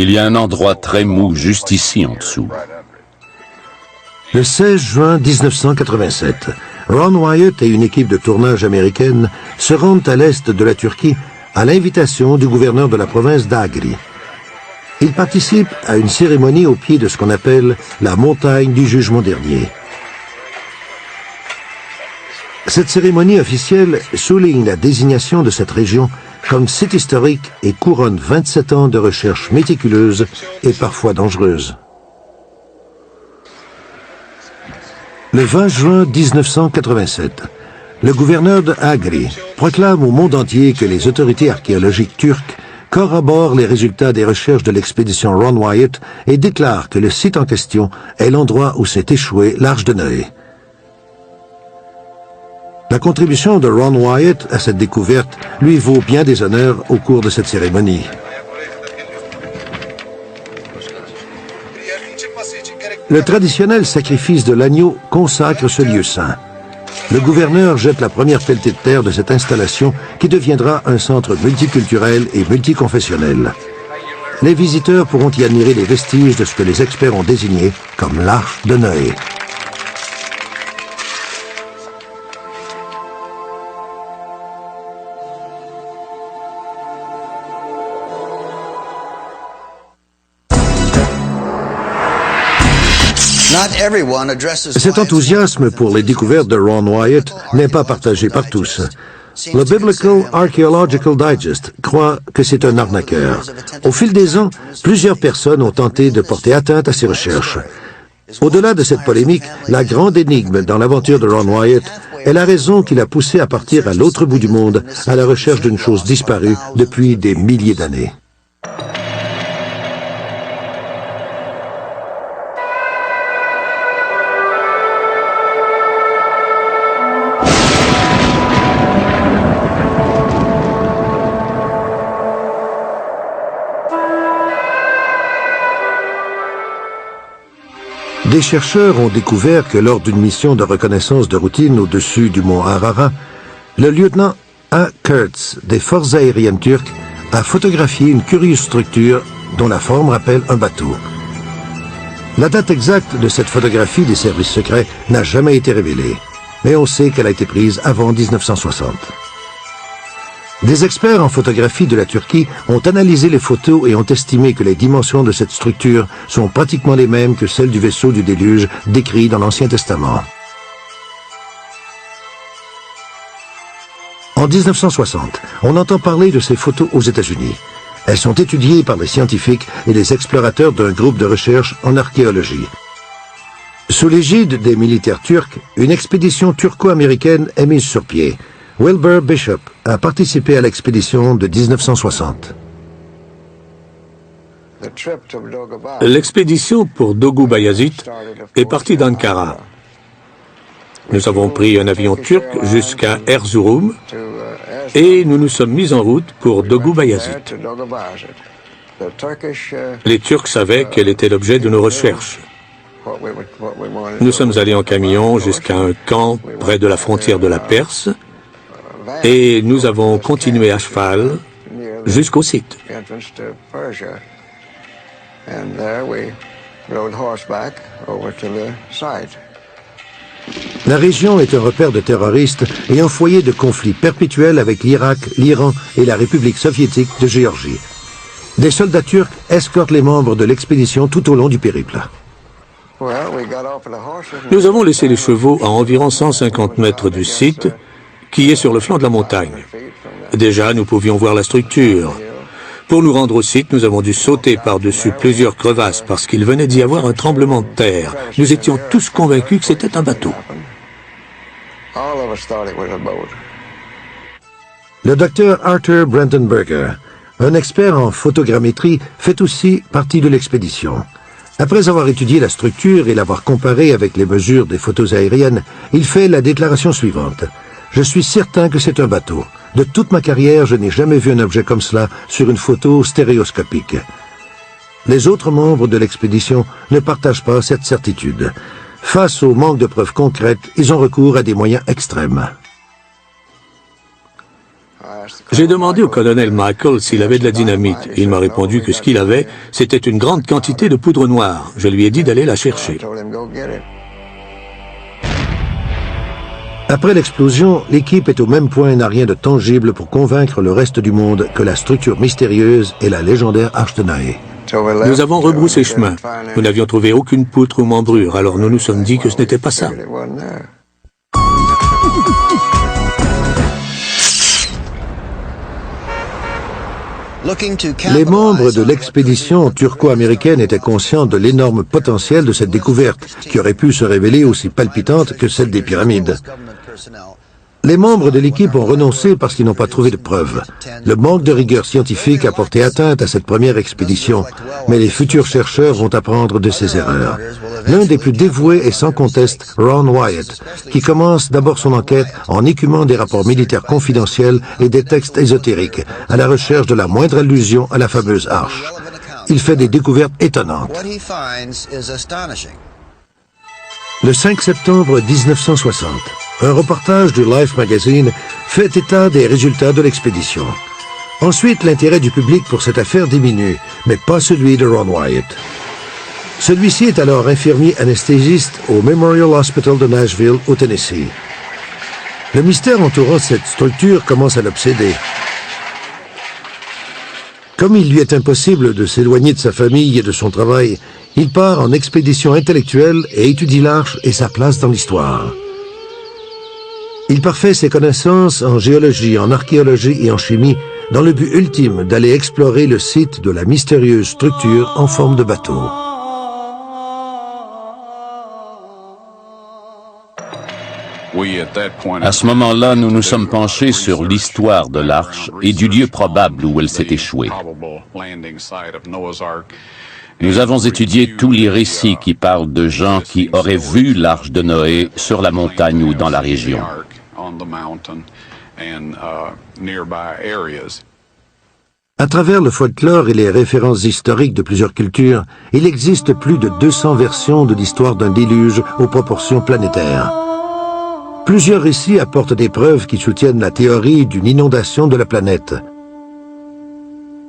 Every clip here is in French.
Il y a un endroit très mou juste ici en dessous. Le 16 juin 1987, Ron Wyatt et une équipe de tournage américaine se rendent à l'est de la Turquie à l'invitation du gouverneur de la province d'Agri. Ils participent à une cérémonie au pied de ce qu'on appelle la montagne du jugement dernier. Cette cérémonie officielle souligne la désignation de cette région comme site historique et couronne 27 ans de recherche méticuleuse et parfois dangereuse. Le 20 juin 1987, le gouverneur de Agri proclame au monde entier que les autorités archéologiques turques corroborent les résultats des recherches de l'expédition Ron Wyatt et déclare que le site en question est l'endroit où s'est échoué l'Arche de Noé. La contribution de Ron Wyatt à cette découverte lui vaut bien des honneurs au cours de cette cérémonie. Le traditionnel sacrifice de l'agneau consacre ce lieu saint. Le gouverneur jette la première pelletée de terre de cette installation qui deviendra un centre multiculturel et multiconfessionnel. Les visiteurs pourront y admirer les vestiges de ce que les experts ont désigné comme l'Arche de Noé. Cet enthousiasme pour les découvertes de Ron Wyatt n'est pas partagé par tous. Le Biblical Archaeological Digest croit que c'est un arnaqueur. Au fil des ans, plusieurs personnes ont tenté de porter atteinte à ses recherches. Au-delà de cette polémique, la grande énigme dans l'aventure de Ron Wyatt est la raison qui l'a poussé à partir à l'autre bout du monde à la recherche d'une chose disparue depuis des milliers d'années. Des chercheurs ont découvert que lors d'une mission de reconnaissance de routine au-dessus du mont Ararat, le lieutenant A. Kurtz des forces aériennes turques a photographié une curieuse structure dont la forme rappelle un bateau. La date exacte de cette photographie des services secrets n'a jamais été révélée, mais on sait qu'elle a été prise avant 1960. Des experts en photographie de la Turquie ont analysé les photos et ont estimé que les dimensions de cette structure sont pratiquement les mêmes que celles du vaisseau du déluge décrit dans l'Ancien Testament. En 1960, on entend parler de ces photos aux États-Unis. Elles sont étudiées par les scientifiques et les explorateurs d'un groupe de recherche en archéologie. Sous l'égide des militaires turcs, une expédition turco-américaine est mise sur pied. Wilbur Bishop a participé à l'expédition de 1960. L'expédition pour Dogu Bayazit est partie d'Ankara. Nous avons pris un avion turc jusqu'à Erzurum et nous nous sommes mis en route pour Dogu Bayazit. Les Turcs savaient quel était l'objet de nos recherches. Nous sommes allés en camion jusqu'à un camp près de la frontière de la Perse et nous avons continué à cheval jusqu'au site. La région est un repère de terroristes et un foyer de conflits perpétuels avec l'Irak, l'Iran et la République soviétique de Géorgie. Des soldats turcs escortent les membres de l'expédition tout au long du périple. Nous avons laissé les chevaux à environ 150 mètres du site, qui est sur le flanc de la montagne. Déjà, nous pouvions voir la structure. Pour nous rendre au site, nous avons dû sauter par-dessus plusieurs crevasses parce qu'il venait d'y avoir un tremblement de terre. Nous étions tous convaincus que c'était un bateau. Le docteur Arthur Brandenberger, un expert en photogrammétrie, fait aussi partie de l'expédition. Après avoir étudié la structure et l'avoir comparée avec les mesures des photos aériennes, il fait la déclaration suivante. Je suis certain que c'est un bateau. De toute ma carrière, je n'ai jamais vu un objet comme cela sur une photo stéréoscopique. Les autres membres de l'expédition ne partagent pas cette certitude. Face au manque de preuves concrètes, ils ont recours à des moyens extrêmes. J'ai demandé au colonel Michael s'il avait de la dynamite. Il m'a répondu que ce qu'il avait, c'était une grande quantité de poudre noire. Je lui ai dit d'aller la chercher. Après l'explosion, l'équipe est au même point et n'a rien de tangible pour convaincre le reste du monde que la structure mystérieuse est la légendaire Arche de Noé. Nous avons rebroussé chemin. Nous n'avions trouvé aucune poutre ou membrure, alors nous nous sommes dit que ce n'était pas ça. Les membres de l'expédition turco-américaine étaient conscients de l'énorme potentiel de cette découverte, qui aurait pu se révéler aussi palpitante que celle des pyramides. Les membres de l'équipe ont renoncé parce qu'ils n'ont pas trouvé de preuves. Le manque de rigueur scientifique a porté atteinte à cette première expédition, mais les futurs chercheurs vont apprendre de ces erreurs. L'un des plus dévoués est sans conteste Ron Wyatt, qui commence d'abord son enquête en écumant des rapports militaires confidentiels et des textes ésotériques, à la recherche de la moindre allusion à la fameuse arche. Il fait des découvertes étonnantes. Le 5 septembre 1960, un reportage du Life magazine fait état des résultats de l'expédition. Ensuite, l'intérêt du public pour cette affaire diminue, mais pas celui de Ron Wyatt. Celui-ci est alors infirmier anesthésiste au Memorial Hospital de Nashville, au Tennessee. Le mystère entourant cette structure commence à l'obséder. Comme il lui est impossible de s'éloigner de sa famille et de son travail, il part en expédition intellectuelle et étudie l'arche et sa place dans l'histoire. Il parfait ses connaissances en géologie, en archéologie et en chimie dans le but ultime d'aller explorer le site de la mystérieuse structure en forme de bateau. À ce moment-là, nous nous sommes penchés sur l'histoire de l'arche et du lieu probable où elle s'est échouée. Nous avons étudié tous les récits qui parlent de gens qui auraient vu l'arche de Noé sur la montagne ou dans la région. À travers le folklore et les références historiques de plusieurs cultures, il existe plus de 200 versions de l'histoire d'un déluge aux proportions planétaires. Plusieurs récits apportent des preuves qui soutiennent la théorie d'une inondation de la planète.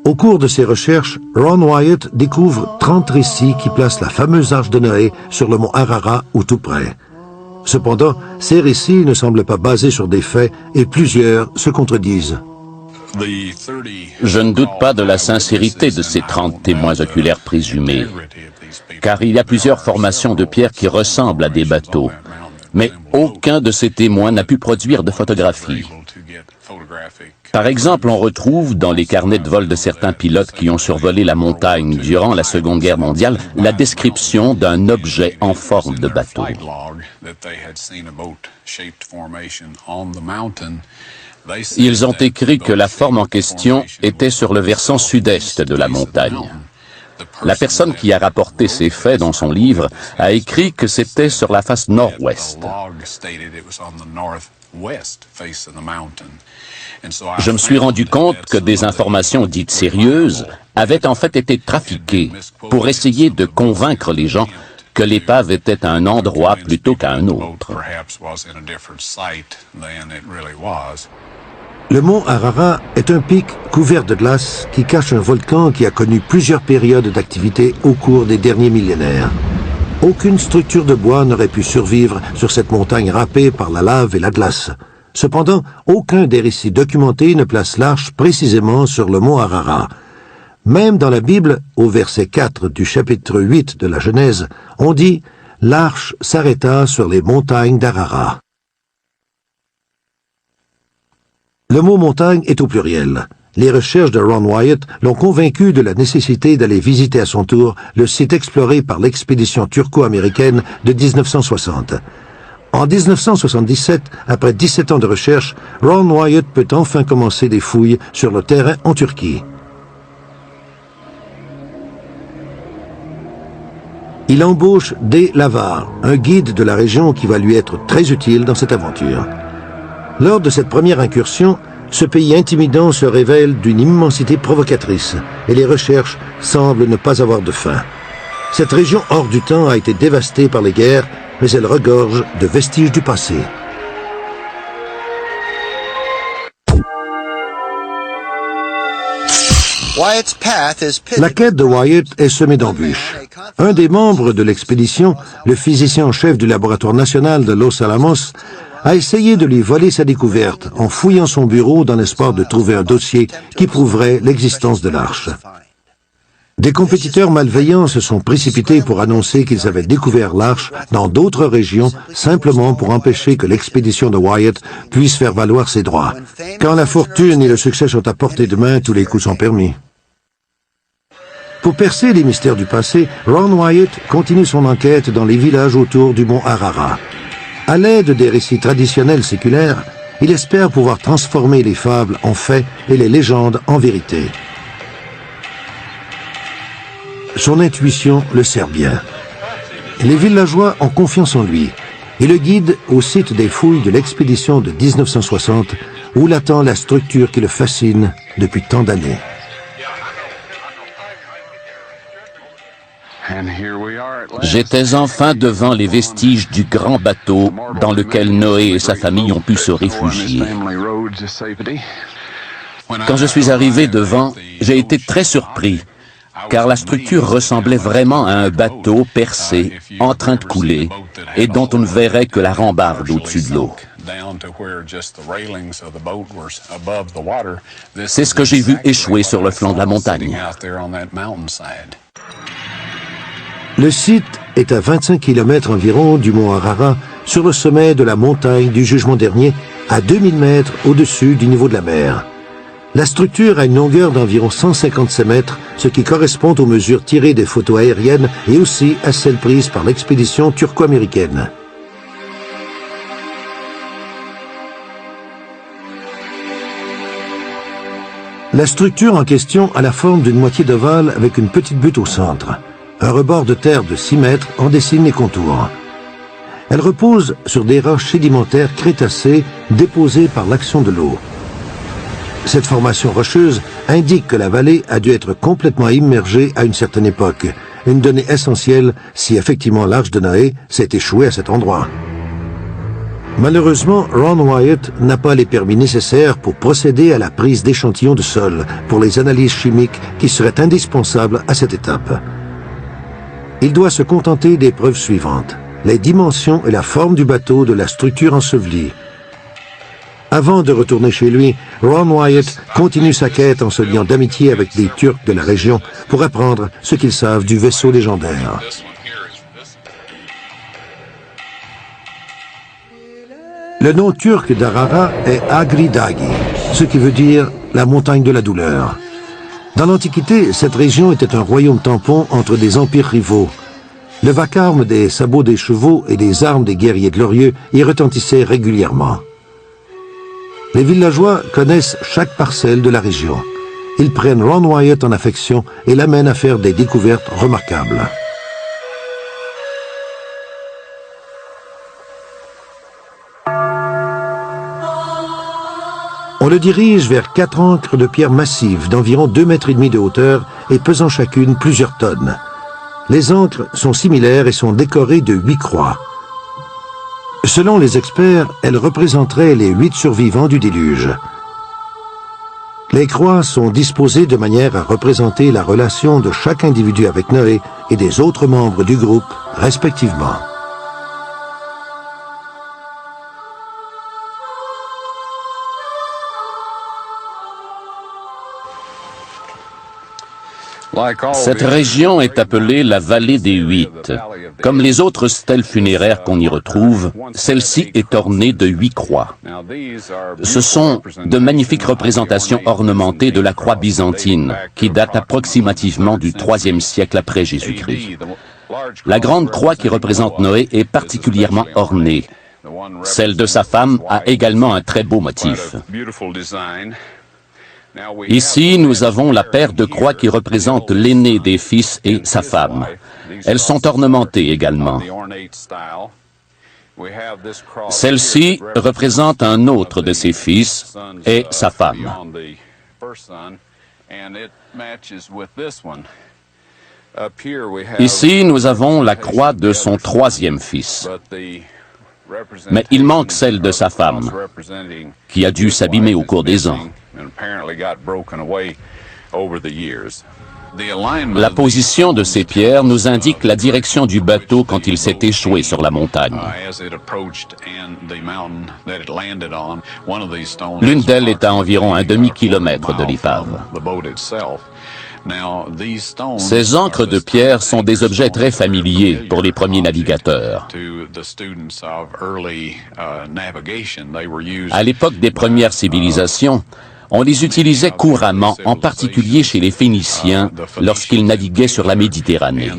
Au cours de ses recherches, Ron Wyatt découvre 30 récits qui placent la fameuse arche de Noé sur le mont Ararat ou tout près. Cependant, ces récits ne semblent pas basés sur des faits et plusieurs se contredisent. Je ne doute pas de la sincérité de ces 30 témoins oculaires présumés, car il y a plusieurs formations de pierre qui ressemblent à des bateaux. Mais aucun de ces témoins n'a pu produire de photographies. Par exemple, on retrouve dans les carnets de vol de certains pilotes qui ont survolé la montagne durant la Seconde Guerre mondiale la description d'un objet en forme de bateau. Ils ont écrit que la forme en question était sur le versant sud-est de la montagne. La personne qui a rapporté ces faits dans son livre a écrit que c'était sur la face nord-ouest. Je me suis rendu compte que des informations dites sérieuses avaient en fait été trafiquées pour essayer de convaincre les gens que l'épave était à un endroit plutôt qu'à un autre. Le mont Ararat est un pic couvert de glace qui cache un volcan qui a connu plusieurs périodes d'activité au cours des derniers millénaires. Aucune structure de bois n'aurait pu survivre sur cette montagne râpée par la lave et la glace. Cependant, aucun des récits documentés ne place l'arche précisément sur le mont Ararat. Même dans la Bible, au verset 4 du chapitre 8 de la Genèse, on dit « L'arche s'arrêta sur les montagnes d'Ararat ». Le mot montagne est au pluriel. Les recherches de Ron Wyatt l'ont convaincu de la nécessité d'aller visiter à son tour le site exploré par l'expédition turco-américaine de 1960. En 1977, après 17 ans de recherche, Ron Wyatt peut enfin commencer des fouilles sur le terrain en Turquie. Il embauche D. Lavar, un guide de la région qui va lui être très utile dans cette aventure. Lors de cette première incursion, ce pays intimidant se révèle d'une immensité provocatrice et les recherches semblent ne pas avoir de fin. Cette région hors du temps a été dévastée par les guerres, mais elle regorge de vestiges du passé. La quête de Wyatt est semée d'embûches. Un des membres de l'expédition, le physicien en chef du laboratoire national de Los Alamos, a essayé de lui voler sa découverte en fouillant son bureau dans l'espoir de trouver un dossier qui prouverait l'existence de l'arche. Des compétiteurs malveillants se sont précipités pour annoncer qu'ils avaient découvert l'arche dans d'autres régions simplement pour empêcher que l'expédition de Wyatt puisse faire valoir ses droits. Quand la fortune et le succès sont à portée de main, tous les coups sont permis. Pour percer les mystères du passé, Ron Wyatt continue son enquête dans les villages autour du mont Ararat. À l'aide des récits traditionnels séculaires, il espère pouvoir transformer les fables en faits et les légendes en vérité. Son intuition le sert bien. Les villageois ont confiance en lui et le guident au site des fouilles de l'expédition de 1960 où l'attend la structure qui le fascine depuis tant d'années. J'étais enfin devant les vestiges du grand bateau dans lequel Noé et sa famille ont pu se réfugier. Quand je suis arrivé devant, j'ai été très surpris, car la structure ressemblait vraiment à un bateau percé, en train de couler, et dont on ne verrait que la rambarde au-dessus de l'eau. C'est ce que j'ai vu échouer sur le flanc de la montagne. Le site est à 25 km environ du mont Ararat, sur le sommet de la montagne du Jugement Dernier, à 2000 mètres au-dessus du niveau de la mer. La structure a une longueur d'environ 157 mètres, ce qui correspond aux mesures tirées des photos aériennes et aussi à celles prises par l'expédition turco-américaine. La structure en question a la forme d'une moitié d'ovale avec une petite butte au centre. Un rebord de terre de 6 mètres en dessine les contours. Elle repose sur des roches sédimentaires crétacées déposées par l'action de l'eau. Cette formation rocheuse indique que la vallée a dû être complètement immergée à une certaine époque, une donnée essentielle si effectivement l'arche de Noé s'est échouée à cet endroit. Malheureusement, Ron Wyatt n'a pas les permis nécessaires pour procéder à la prise d'échantillons de sol pour les analyses chimiques qui seraient indispensables à cette étape. Il doit se contenter des preuves suivantes: les dimensions et la forme du bateau de la structure ensevelie. Avant de retourner chez lui, Ron Wyatt continue sa quête en se liant d'amitié avec des Turcs de la région pour apprendre ce qu'ils savent du vaisseau légendaire. Le nom turc d'Ararat est Agri Dagi, ce qui veut dire la montagne de la douleur. Dans l'Antiquité, cette région était un royaume tampon entre des empires rivaux. Le vacarme des sabots des chevaux et des armes des guerriers glorieux y retentissait régulièrement. Les villageois connaissent chaque parcelle de la région. Ils prennent Ron Wyatt en affection et l'amènent à faire des découvertes remarquables. On le dirige vers 4 ancres de pierre massives d'environ 2,5 mètres de hauteur et pesant chacune plusieurs tonnes. Les ancres sont similaires et sont décorées de 8 croix. Selon les experts, elles représenteraient les 8 survivants du déluge. Les croix sont disposées de manière à représenter la relation de chaque individu avec Noé et des autres membres du groupe, respectivement. Cette région est appelée la vallée des 8. Comme les autres stèles funéraires qu'on y retrouve, celle-ci est ornée de 8 croix. Ce sont de magnifiques représentations ornementées de la croix byzantine, qui date approximativement du IIIe siècle après Jésus-Christ. La grande croix qui représente Noé est particulièrement ornée. Celle de sa femme a également un très beau motif. Ici, nous avons la paire de croix qui représente l'aîné des fils et sa femme. Elles sont ornementées également. Celle-ci représente un autre de ses fils et sa femme. Ici, nous avons la croix de son 3e fils. Mais il manque celle de sa femme, qui a dû s'abîmer au cours des ans. La position de ces pierres nous indique la direction du bateau quand il s'est échoué sur la montagne. L'une d'elles est à environ un demi-kilomètre de l'épave. Ces ancres de pierre sont des objets très familiers pour les premiers navigateurs. À l'époque des premières civilisations, on les utilisait couramment, en particulier chez les Phéniciens, lorsqu'ils naviguaient sur la Méditerranée.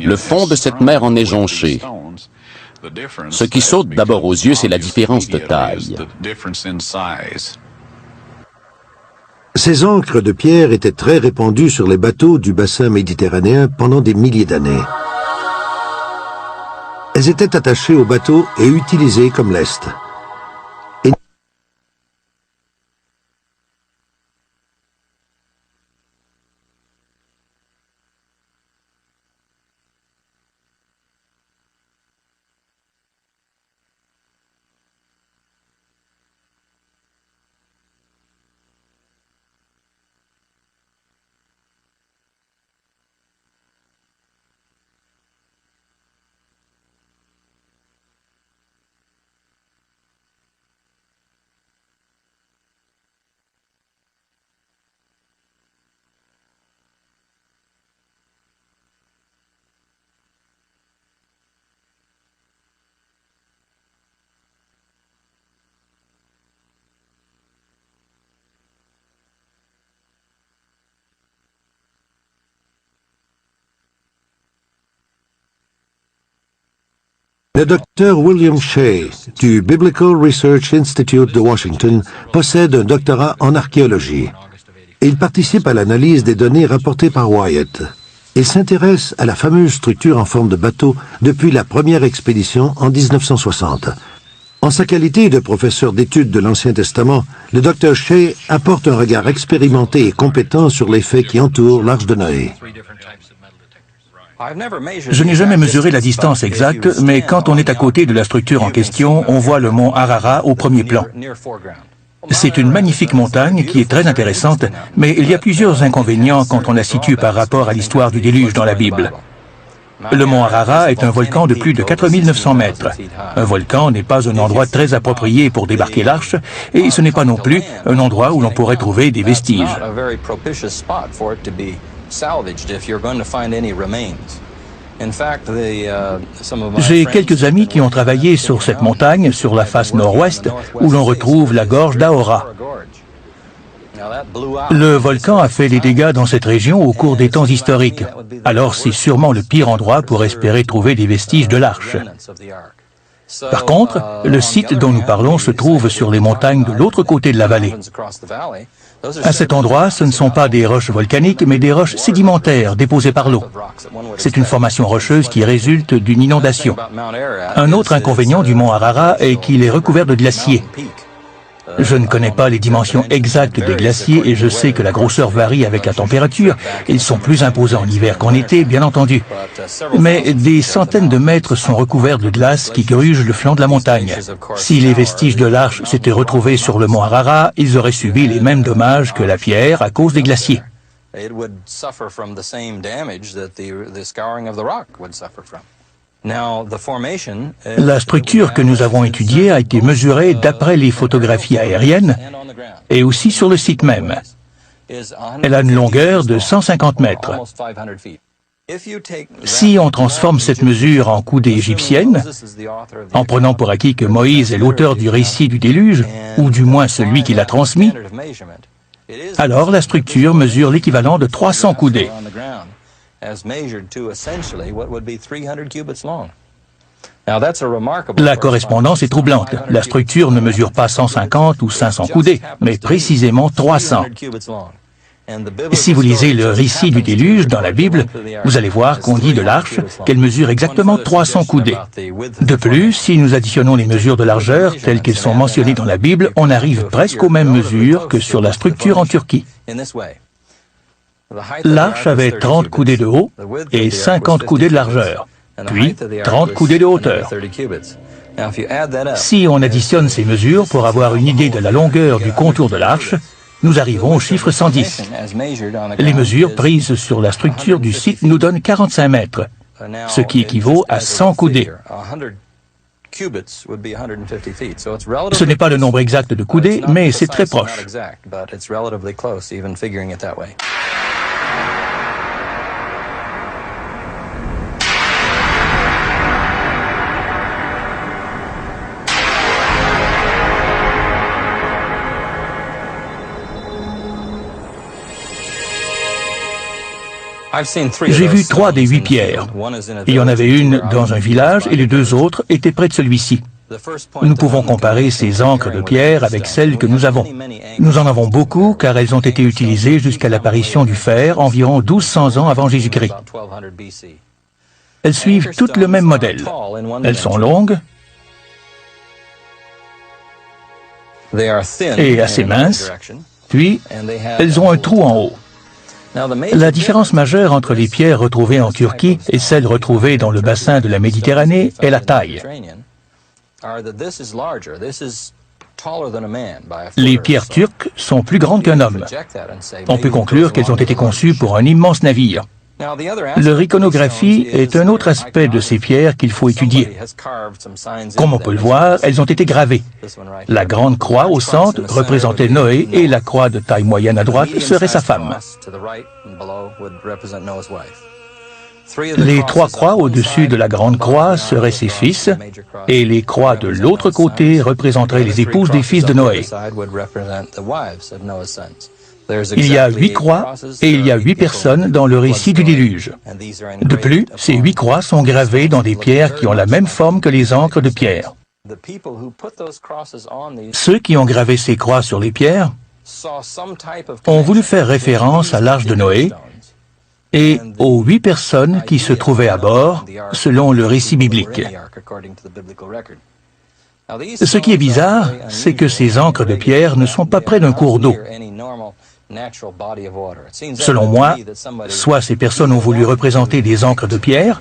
Le fond de cette mer en est jonché. Ce qui saute d'abord aux yeux, c'est la différence de taille. Ces ancres de pierre étaient très répandues sur les bateaux du bassin méditerranéen pendant des milliers d'années. Elles étaient attachées au bateau et utilisées comme lest. Le docteur William Shea, du Biblical Research Institute de Washington, possède un doctorat en archéologie. Il participe à l'analyse des données rapportées par Wyatt. Il s'intéresse à la fameuse structure en forme de bateau depuis la première expédition en 1960. En sa qualité de professeur d'études de l'Ancien Testament, le docteur Shea apporte un regard expérimenté et compétent sur les faits qui entourent l'Arche de Noé. Je n'ai jamais mesuré la distance exacte, mais quand on est à côté de la structure en question, on voit le mont Ararat au premier plan. C'est une magnifique montagne qui est très intéressante, mais il y a plusieurs inconvénients quand on la situe par rapport à l'histoire du déluge dans la Bible. Le mont Ararat est un volcan de plus de 4900 mètres. Un volcan n'est pas un endroit très approprié pour débarquer l'arche, et ce n'est pas non plus un endroit où l'on pourrait trouver des vestiges. J'ai quelques amis qui ont travaillé sur cette montagne, sur la face nord-ouest, où l'on retrouve la gorge d'Aora. Le volcan a fait des dégâts dans cette région au cours des temps historiques. Alors c'est sûrement le pire endroit pour espérer trouver des vestiges de l'arche. Par contre, le site dont nous parlons se trouve sur les montagnes de l'autre côté de la vallée. À cet endroit, ce ne sont pas des roches volcaniques, mais des roches sédimentaires déposées par l'eau. C'est une formation rocheuse qui résulte d'une inondation. Un autre inconvénient du mont Ararat est qu'il est recouvert de glaciers. Je ne connais pas les dimensions exactes des glaciers et je sais que la grosseur varie avec la température. Ils sont plus imposants en hiver qu'en été, bien entendu. Mais des centaines de mètres sont recouverts de glace qui grugent le flanc de la montagne. Si les vestiges de l'arche s'étaient retrouvés sur le mont Ararat, ils auraient subi les mêmes dommages que la pierre à cause des glaciers. La structure que nous avons étudiée a été mesurée d'après les photographies aériennes et aussi sur le site même. Elle a une longueur de 150 mètres. Si on transforme cette mesure en coudée égyptienne, en prenant pour acquis que Moïse est l'auteur du récit du déluge, ou du moins celui qui l'a transmis, alors la structure mesure l'équivalent de 300 coudées. La correspondance est troublante. La structure ne mesure pas 150 ou 500 coudées, mais précisément 300. Si vous lisez le récit du déluge dans la Bible, vous allez voir qu'on dit de l'arche qu'elle mesure exactement 300 coudées. De plus, si nous additionnons les mesures de largeur telles qu'elles sont mentionnées dans la Bible, on arrive presque aux mêmes mesures que sur la structure en Turquie. L'arche avait 30 coudées de haut et 50 coudées de largeur, puis 30 coudées de hauteur. Si on additionne ces mesures pour avoir une idée de la longueur du contour de l'arche, nous arrivons au chiffre 110. Les mesures prises sur la structure du site nous donnent 45 mètres, ce qui équivaut à 100 coudées. Ce n'est pas le nombre exact de coudées, mais c'est très proche. J'ai vu 3 des 8 pierres. Il y en avait une dans un village et les 2 autres étaient près de celui-ci. Nous pouvons comparer ces ancres de pierre avec celles que nous avons. Nous en avons beaucoup car elles ont été utilisées jusqu'à l'apparition du fer environ 1200 ans avant Jésus-Christ. Elles suivent toutes le même modèle. Elles sont longues et assez minces, puis elles ont un trou en haut. La différence majeure entre les pierres retrouvées en Turquie et celles retrouvées dans le bassin de la Méditerranée est la taille. Les pierres turques sont plus grandes qu'un homme. On peut conclure qu'elles ont été conçues pour un immense navire. Leur iconographie est un autre aspect de ces pierres qu'il faut étudier. Comme on peut le voir, elles ont été gravées. La grande croix au centre représentait Noé et la croix de taille moyenne à droite serait sa femme. Les 3 croix au-dessus de la grande croix seraient ses fils, et les croix de l'autre côté représenteraient les épouses des fils de Noé. Il y a 8 croix et il y a 8 personnes dans le récit du déluge. De plus, ces 8 croix sont gravées dans des pierres qui ont la même forme que les ancres de pierre. Ceux qui ont gravé ces croix sur les pierres ont voulu faire référence à l'arche de Noé et aux 8 personnes qui se trouvaient à bord, selon le récit biblique. Ce qui est bizarre, c'est que ces ancres de pierre ne sont pas près d'un cours d'eau. Selon moi, soit ces personnes ont voulu représenter des ancres de pierre,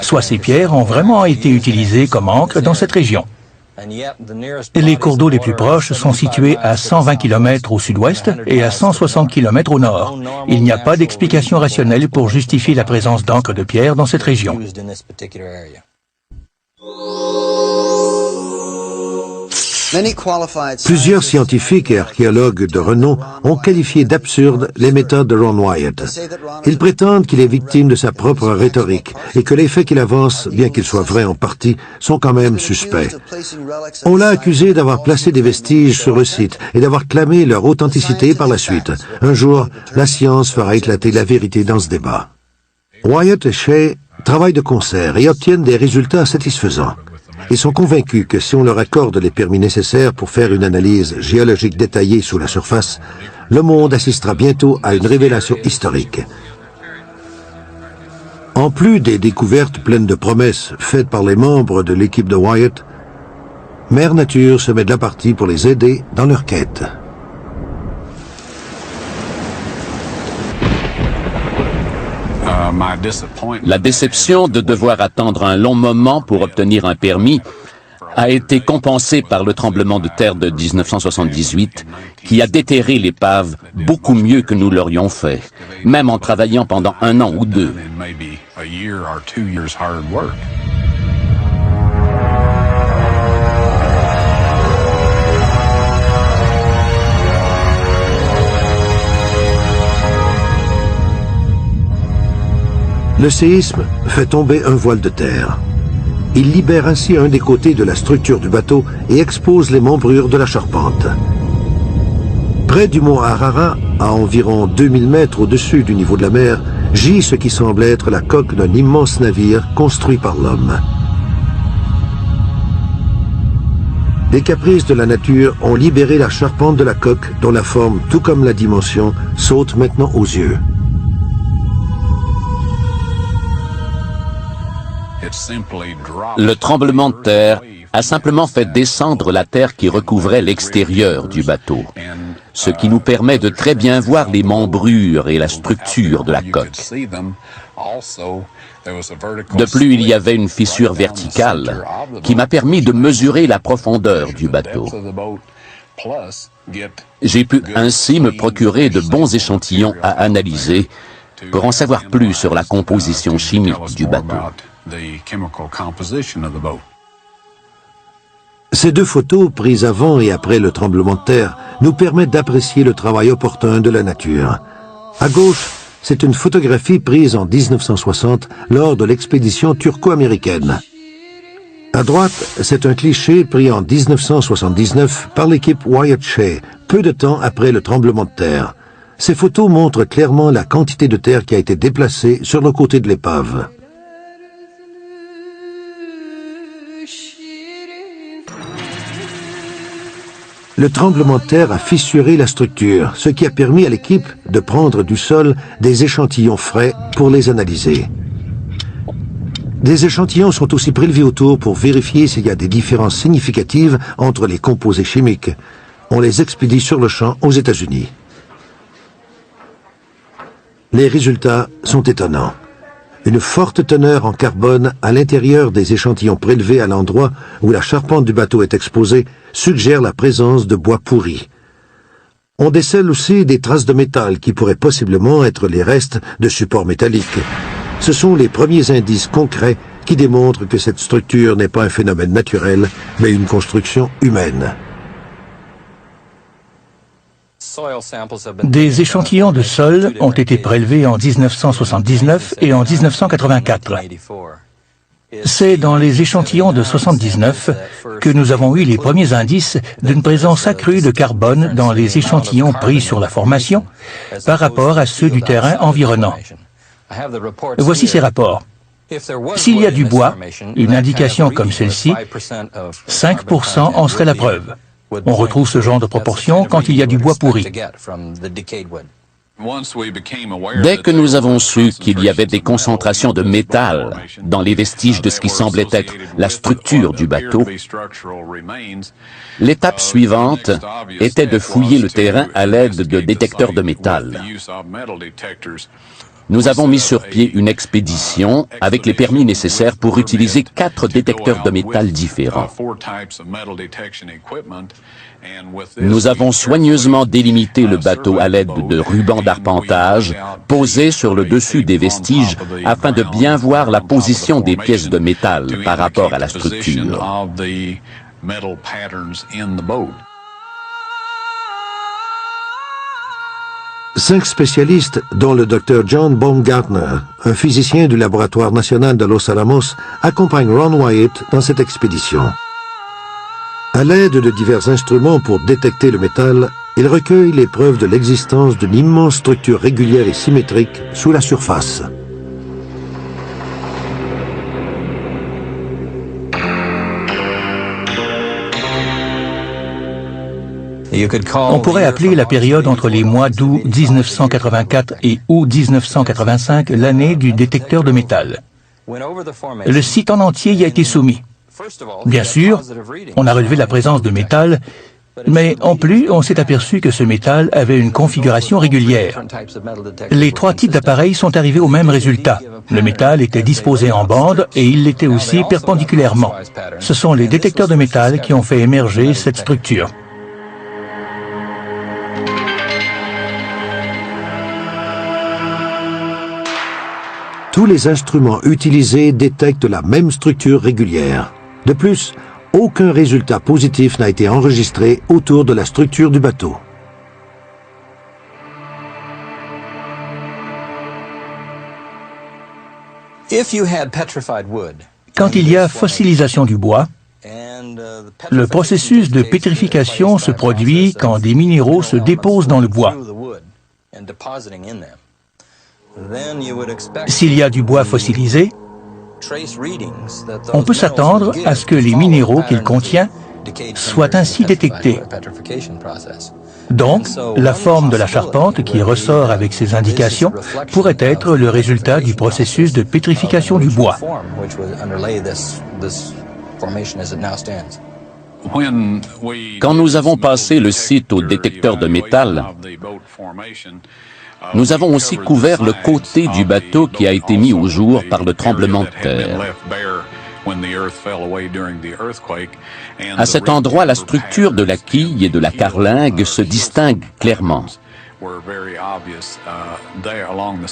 soit ces pierres ont vraiment été utilisées comme ancres dans cette région. Les cours d'eau les plus proches sont situés à 120 km au sud-ouest et à 160 km au nord. Il n'y a pas d'explication rationnelle pour justifier la présence d'ancres de pierre dans cette région. Plusieurs scientifiques et archéologues de renom ont qualifié d'absurdes les méthodes de Ron Wyatt. Ils prétendent qu'il est victime de sa propre rhétorique et que les faits qu'il avance, bien qu'ils soient vrais en partie, sont quand même suspects. On l'a accusé d'avoir placé des vestiges sur le site et d'avoir clamé leur authenticité par la suite. Un jour, la science fera éclater la vérité dans ce débat. Wyatt et Shea travaillent de concert et obtiennent des résultats satisfaisants. Ils sont convaincus que si on leur accorde les permis nécessaires pour faire une analyse géologique détaillée sous la surface, le monde assistera bientôt à une révélation historique. En plus des découvertes pleines de promesses faites par les membres de l'équipe de Wyatt, Mère Nature se met de la partie pour les aider dans leur quête. La déception de devoir attendre un long moment pour obtenir un permis a été compensée par le tremblement de terre de 1978 qui a déterré l'épave beaucoup mieux que nous l'aurions fait, même en travaillant pendant 1 an ou 2. Le séisme fait tomber un voile de terre. Il libère ainsi un des côtés de la structure du bateau et expose les membrures de la charpente. Près du mont Ararat, à environ 2000 mètres au-dessus du niveau de la mer, gît ce qui semble être la coque d'un immense navire construit par l'homme. Les caprices de la nature ont libéré la charpente de la coque dont la forme, tout comme la dimension, saute maintenant aux yeux. Le tremblement de terre a simplement fait descendre la terre qui recouvrait l'extérieur du bateau. ce qui nous permet de très bien voir les membrures et la structure de la coque. De plus, il y avait une fissure verticale qui m'a permis de mesurer la profondeur du bateau. J'ai pu ainsi me procurer de bons échantillons à analyser pour en savoir plus sur la composition chimique du bateau. Ces deux photos, prises avant et après le tremblement de terre, nous permettent d'apprécier le travail opportun de la nature. À gauche, c'est une photographie prise en 1960 lors de l'expédition turco-américaine. À droite, c'est un cliché pris en 1979 par l'équipe Wyatt Shea, peu de temps après le tremblement de terre. Ces photos montrent clairement la quantité de terre qui a été déplacée sur le côté de l'épave. Le tremblement de terre a fissuré la structure, ce qui a permis à l'équipe de prendre du sol des échantillons frais pour les analyser. Des échantillons sont aussi prélevés autour pour vérifier s'il y a des différences significatives entre les composés chimiques. On les expédie sur le champ aux États-Unis. Les résultats sont étonnants. Une forte teneur en carbone à l'intérieur des échantillons prélevés à l'endroit où la charpente du bateau est exposée suggère la présence de bois pourri. On décèle aussi des traces de métal qui pourraient possiblement être les restes de supports métalliques. Ce sont les premiers indices concrets qui démontrent que cette structure n'est pas un phénomène naturel, mais une construction humaine. Des échantillons de sol ont été prélevés en 1979 et en 1984. C'est dans les échantillons de 79 que nous avons eu les premiers indices d'une présence accrue de carbone dans les échantillons pris sur la formation par rapport à ceux du terrain environnant. Voici ces rapports. S'il y a du bois, une indication comme celle-ci, 5% en serait la preuve. On retrouve ce genre de proportion quand il y a du bois pourri. Dès que nous avons su qu'il y avait des concentrations de métal dans les vestiges de ce qui semblait être la structure du bateau, l'étape suivante était de fouiller le terrain à l'aide de détecteurs de métal. Nous avons mis sur pied une expédition avec les permis nécessaires pour utiliser 4 détecteurs de métal différents. Nous avons soigneusement délimité le bateau à l'aide de rubans d'arpentage posés sur le dessus des vestiges afin de bien voir la position des pièces de métal par rapport à la structure. 5 spécialistes, dont le Dr John Baumgartner, un physicien du laboratoire national de Los Alamos, accompagnent Ron Wyatt dans cette expédition. À l'aide de divers instruments pour détecter le métal, ils recueillent les preuves de l'existence d'une immense structure régulière et symétrique sous la surface. On pourrait appeler la période entre les mois d'août 1984 et août 1985 l'année du détecteur de métal. Le site en entier y a été soumis. Bien sûr, on a relevé la présence de métal, mais en plus, on s'est aperçu que ce métal avait une configuration régulière. Les 3 types d'appareils sont arrivés au même résultat. Le métal était disposé en bande et il l'était aussi perpendiculairement. Ce sont les détecteurs de métal qui ont fait émerger cette structure. Tous les instruments utilisés détectent la même structure régulière. De plus, aucun résultat positif n'a été enregistré autour de la structure du bateau. Quand il y a fossilisation du bois, le processus de pétrification se produit quand des minéraux se déposent dans le bois. S'il y a du bois fossilisé, on peut s'attendre à ce que les minéraux qu'il contient soient ainsi détectés. Donc, la forme de la charpente qui ressort avec ces indications pourrait être le résultat du processus de pétrification du bois. Quand nous avons passé le site au détecteur de métal, nous avons aussi couvert le côté du bateau qui a été mis au jour par le tremblement de terre. À cet endroit, la structure de la quille et de la carlingue se distingue clairement.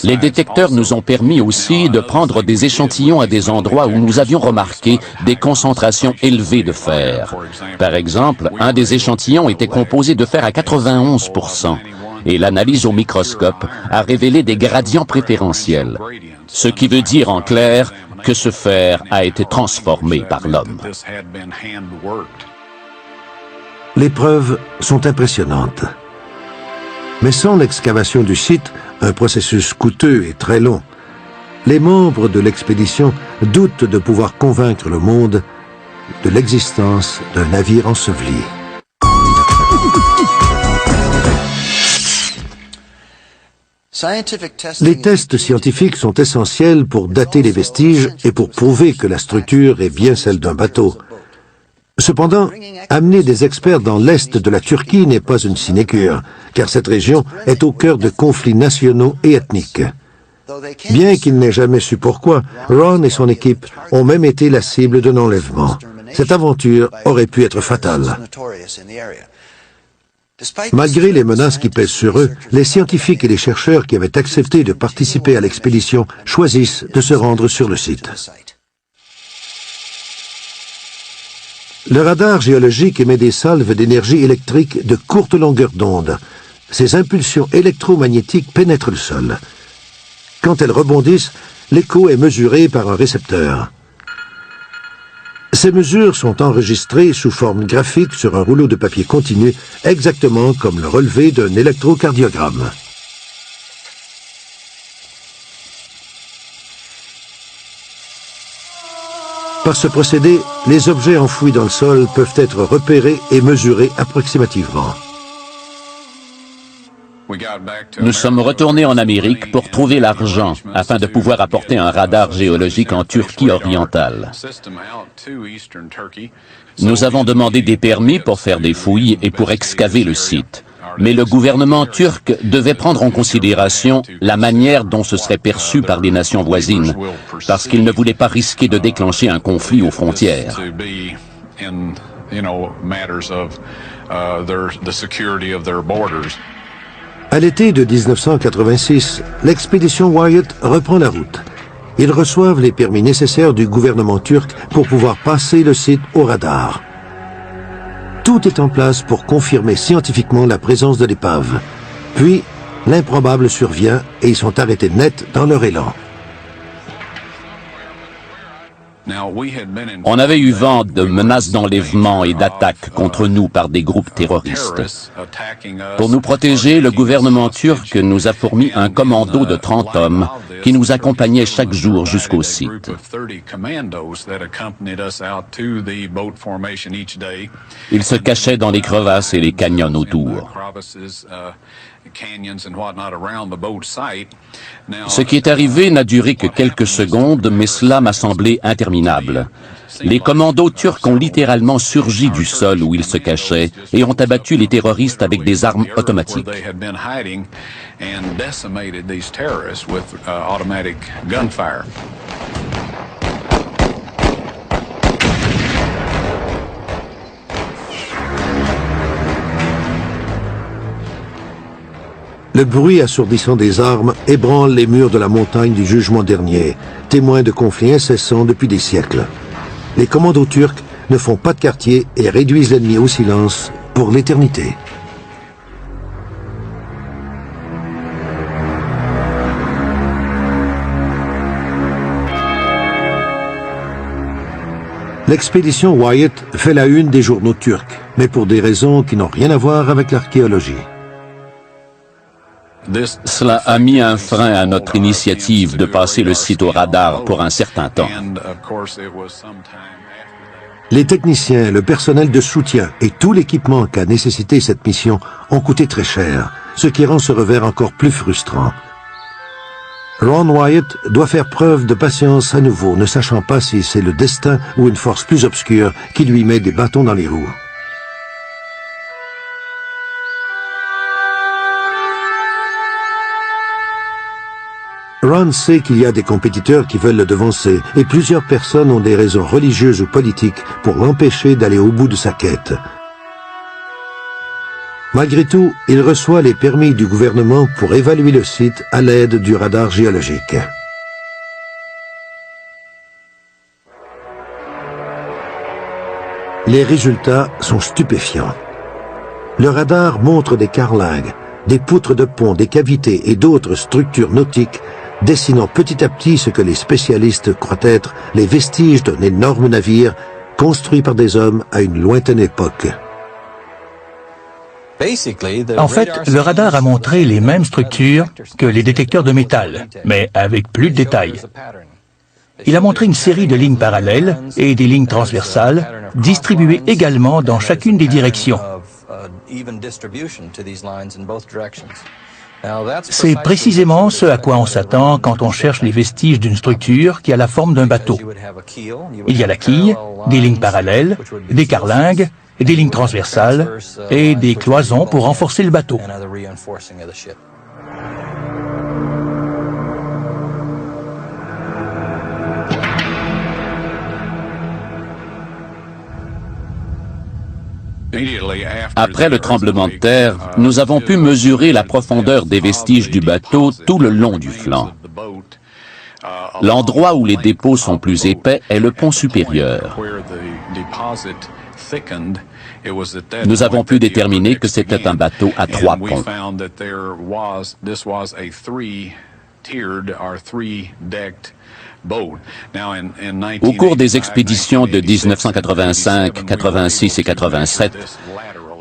Les détecteurs nous ont permis aussi de prendre des échantillons à des endroits où nous avions remarqué des concentrations élevées de fer. Par exemple, un des échantillons était composé de fer à 91%, et l'analyse au microscope a révélé des gradients préférentiels, ce qui veut dire en clair que ce fer a été transformé par l'homme. Les preuves sont impressionnantes. Mais sans l'excavation du site, un processus coûteux et très long, les membres de l'expédition doutent de pouvoir convaincre le monde de l'existence d'un navire enseveli. Les tests scientifiques sont essentiels pour dater les vestiges et pour prouver que la structure est bien celle d'un bateau. Cependant, amener des experts dans l'est de la Turquie n'est pas une sinécure, car cette région est au cœur de conflits nationaux et ethniques. Bien qu'ils n'aient jamais su pourquoi, Ron et son équipe ont même été la cible d'un enlèvement. Cette aventure aurait pu être fatale. Malgré les menaces qui pèsent sur eux, les scientifiques et les chercheurs qui avaient accepté de participer à l'expédition choisissent de se rendre sur le site. Le radar géologique émet des salves d'énergie électrique de courte longueur d'onde. Ces impulsions électromagnétiques pénètrent le sol. Quand elles rebondissent, l'écho est mesuré par un récepteur. Ces mesures sont enregistrées sous forme graphique sur un rouleau de papier continu, exactement comme le relevé d'un électrocardiogramme. Par ce procédé, les objets enfouis dans le sol peuvent être repérés et mesurés approximativement. Nous sommes retournés en Amérique pour trouver l'argent afin de pouvoir apporter un radar géologique en Turquie orientale. Nous avons demandé des permis pour faire des fouilles et pour excaver le site. Mais le gouvernement turc devait prendre en considération la manière dont ce serait perçu par les nations voisines, parce qu'il ne voulait pas risquer de déclencher un conflit aux frontières. À l'été de 1986, l'expédition Wyatt reprend la route. Ils reçoivent les permis nécessaires du gouvernement turc pour pouvoir passer le site au radar. Tout est en place pour confirmer scientifiquement la présence de l'épave. Puis, l'improbable survient et ils sont arrêtés net dans leur élan. On avait eu vent de menaces d'enlèvement et d'attaques contre nous par des groupes terroristes. Pour nous protéger, le gouvernement turc nous a fourni un commando de 30 hommes qui nous accompagnait chaque jour jusqu'au site. Ils se cachaient dans les crevasses et les canyons autour. Ce qui est arrivé n'a duré que quelques secondes, mais cela m'a semblé interminable. Les commandos turcs ont littéralement surgi du sol où ils se cachaient et ont abattu les terroristes avec des armes automatiques. Le bruit assourdissant des armes ébranle les murs de la montagne du jugement dernier, témoin de conflits incessants depuis des siècles. Les commandos turcs ne font pas de quartier et réduisent l'ennemi au silence pour l'éternité. L'expédition Wyatt fait la une des journaux turcs, mais pour des raisons qui n'ont rien à voir avec l'archéologie. Cela a mis un frein à notre initiative de passer le site au radar pour un certain temps. Les techniciens, le personnel de soutien et tout l'équipement qu'a nécessité cette mission ont coûté très cher, ce qui rend ce revers encore plus frustrant. Ron Wyatt doit faire preuve de patience à nouveau, ne sachant pas si c'est le destin ou une force plus obscure qui lui met des bâtons dans les roues. Ron sait qu'il y a des compétiteurs qui veulent le devancer et plusieurs personnes ont des raisons religieuses ou politiques pour l'empêcher d'aller au bout de sa quête. Malgré tout, il reçoit les permis du gouvernement pour évaluer le site à l'aide du radar géologique. Les résultats sont stupéfiants. Le radar montre des carlingues, des poutres de pont, des cavités et d'autres structures nautiques dessinant petit à petit ce que les spécialistes croient être les vestiges d'un énorme navire construit par des hommes à une lointaine époque. En fait, le radar a montré les mêmes structures que les détecteurs de métal, mais avec plus de détails. Il a montré une série de lignes parallèles et des lignes transversales, distribuées également dans chacune des directions. C'est précisément ce à quoi on s'attend quand on cherche les vestiges d'une structure qui a la forme d'un bateau. Il y a la quille, des lignes parallèles, des carlingues, des lignes transversales et des cloisons pour renforcer le bateau. Après le tremblement de terre, nous avons pu mesurer la profondeur des vestiges du bateau tout le long du flanc. L'endroit où les dépôts sont plus épais est le pont supérieur. Nous avons pu déterminer que c'était un bateau à 3 ponts. Au cours des expéditions de 1985, 86 et 87,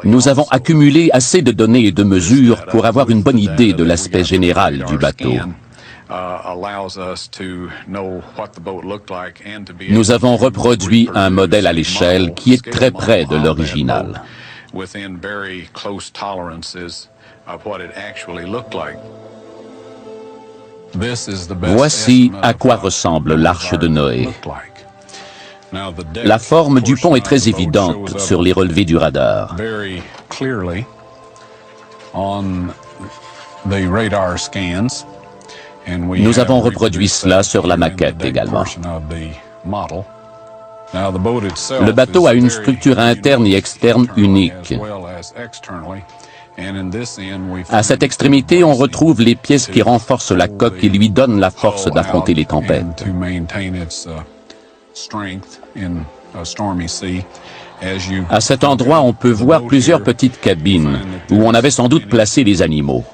nous avons accumulé assez de données et de mesures pour avoir une bonne idée de l'aspect général du bateau. Nous avons reproduit un modèle à l'échelle qui est très près de l'original. Voici à quoi ressemble l'arche de Noé. La forme du pont est très évidente sur les relevés du radar. Nous avons reproduit cela sur la maquette également. Le bateau a une structure interne et externe unique. À cette extrémité, on retrouve les pièces qui renforcent la coque et lui donnent la force d'affronter les tempêtes. À cet endroit, on peut voir plusieurs petites cabines où on avait sans doute placé les animaux.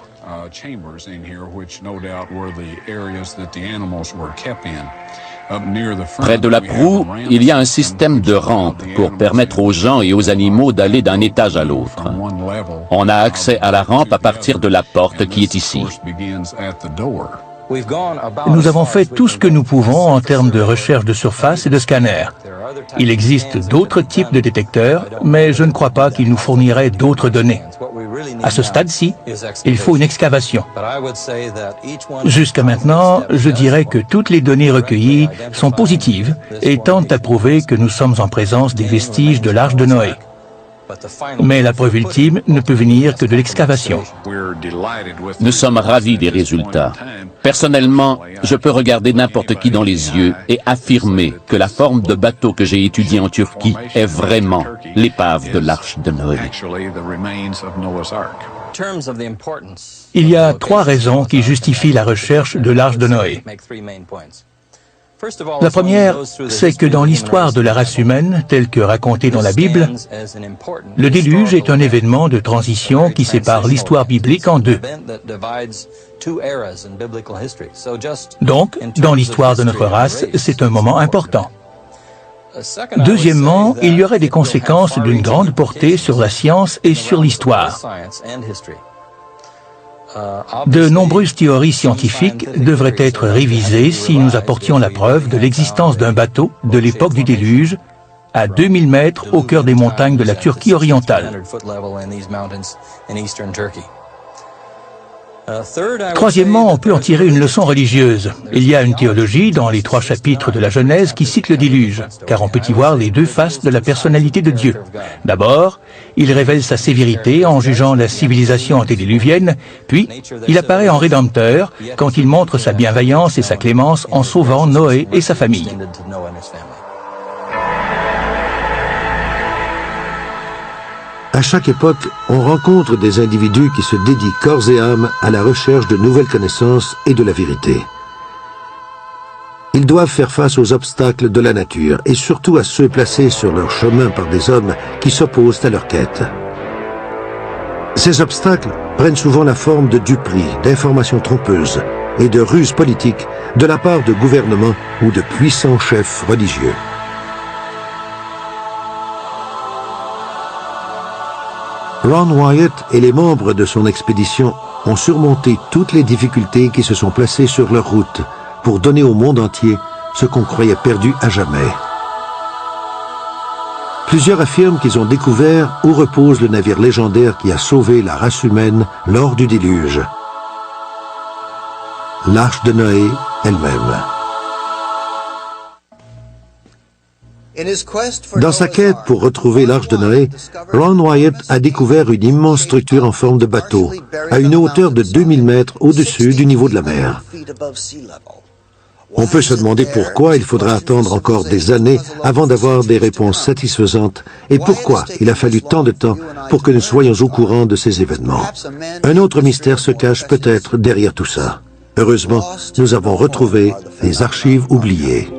Près de la proue, il y a un système de rampe pour permettre aux gens et aux animaux d'aller d'un étage à l'autre. On a accès à la rampe à partir de la porte qui est ici. Nous avons fait tout ce que nous pouvons en termes de recherche de surface et de scanner. Il existe d'autres types de détecteurs, mais je ne crois pas qu'ils nous fourniraient d'autres données. À ce stade-ci, il faut une excavation. Jusqu'à maintenant, je dirais que toutes les données recueillies sont positives et tentent à prouver que nous sommes en présence des vestiges de l'arche de Noé. Mais la preuve ultime ne peut venir que de l'excavation. Nous sommes ravis des résultats. Personnellement, je peux regarder n'importe qui dans les yeux et affirmer que la forme de bateau que j'ai étudiée en Turquie est vraiment l'épave de l'arche de Noé. Il y a 3 raisons qui justifient la recherche de l'arche de Noé. La première, c'est que dans l'histoire de la race humaine, telle que racontée dans la Bible, le déluge est un événement de transition qui sépare l'histoire biblique en 2. Donc, dans l'histoire de notre race, c'est un moment important. Deuxièmement, il y aurait des conséquences d'une grande portée sur la science et sur l'histoire. De nombreuses théories scientifiques devraient être révisées si nous apportions la preuve de l'existence d'un bateau de l'époque du déluge à 2000 mètres au cœur des montagnes de la Turquie orientale. Troisièmement, on peut en tirer une leçon religieuse. Il y a une théologie dans les 3 chapitres de la Genèse qui cite le déluge, car on peut y voir les 2 faces de la personnalité de Dieu. D'abord, il révèle sa sévérité en jugeant la civilisation antédiluvienne, puis il apparaît en rédempteur quand il montre sa bienveillance et sa clémence en sauvant Noé et sa famille. À chaque époque, on rencontre des individus qui se dédient corps et âme à la recherche de nouvelles connaissances et de la vérité. Ils doivent faire face aux obstacles de la nature et surtout à ceux placés sur leur chemin par des hommes qui s'opposent à leur quête. Ces obstacles prennent souvent la forme de duperies, d'informations trompeuses et de ruses politiques de la part de gouvernements ou de puissants chefs religieux. Ron Wyatt et les membres de son expédition ont surmonté toutes les difficultés qui se sont placées sur leur route pour donner au monde entier ce qu'on croyait perdu à jamais. Plusieurs affirment qu'ils ont découvert où repose le navire légendaire qui a sauvé la race humaine lors du déluge. L'Arche de Noé elle-même. Dans sa quête pour retrouver l'Arche de Noé, Ron Wyatt a découvert une immense structure en forme de bateau, à une hauteur de 2000 mètres au-dessus du niveau de la mer. On peut se demander pourquoi il faudra attendre encore des années avant d'avoir des réponses satisfaisantes et pourquoi il a fallu tant de temps pour que nous soyons au courant de ces événements. Un autre mystère se cache peut-être derrière tout ça. Heureusement, nous avons retrouvé les archives oubliées.